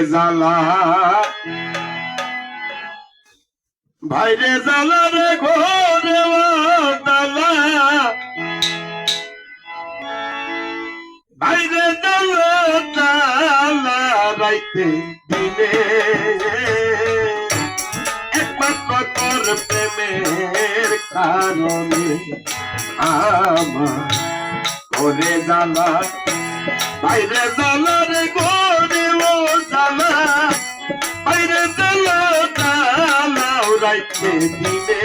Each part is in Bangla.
জ্বালা ভাইরে জ্বালা রে ঘরে জ্বালা ভাইরে জ্বালা জ্বালা রাইতে দিনে একমাত্র তোর প্রেমের কারণে আমার ঘরে জ্বালা বাইরে জ্বালা রে ঘরে ও জ্বালা বাইরে জ্বালা জ্বালা রাইতে দিনে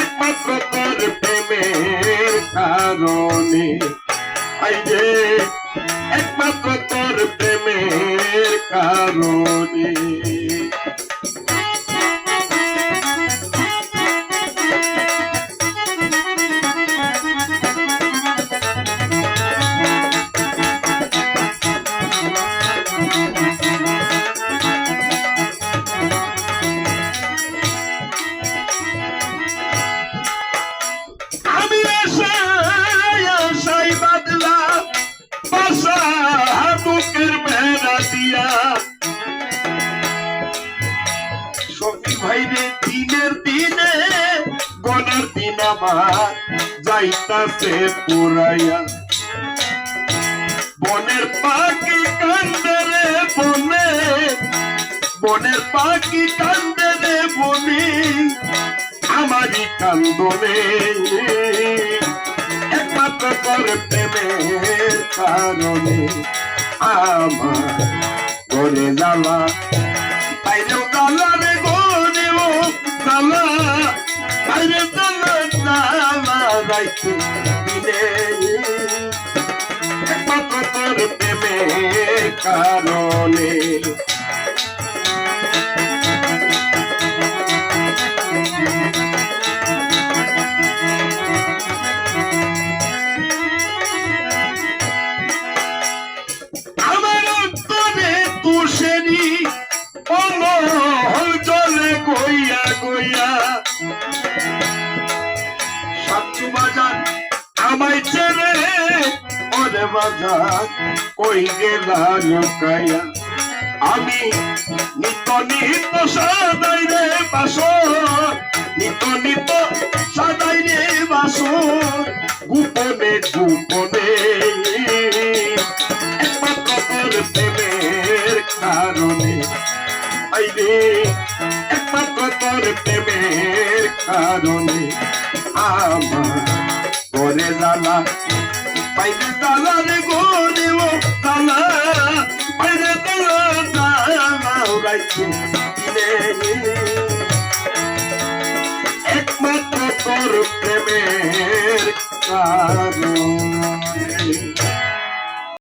একমাত্র তোর প্রেমের কারণে বাইরে একমাত্র তোর প্রেমের কারণে ভাইরে দিনের দিনে গণের দিন আমার যাইতাছে পুরাইয়া বনের পাখি কান্দে রে বনে বনের পাখি কান্দে রে বনে আমারই কান্দনে একমাত্র তোর প্রেমের কারণে আমার ঘরে জ্বালা বাইরেও জ্বালা রে ঘরে ও জ্বালা বাইরে জ্বালা জ্বালা রাইতে দিনে একমাত্র তোর প্রেমের কারণে আমার অন্তরে তুষেরি জলে গইয়া গইয়া সাতু বাজার আমায় ছেড়ে ওরে বাজার কই গেলা লুকাইয়া আমি নিত নিত সাদাই রে বাসর নিত নিত সাদাই রে বাসর গোপনে গোপনে একমাত্র তোর প্রেমের কারণে আইরে একমাত্র তোর প্রেমের কারণে আমার ঘরে জ্বালা বাইরে জ্বালা রে ঘরে ও জ্বালা বাইরে জ্বালা জ্বালা রাইতে দিনে একমাত্র তোর প্রেমের কারণে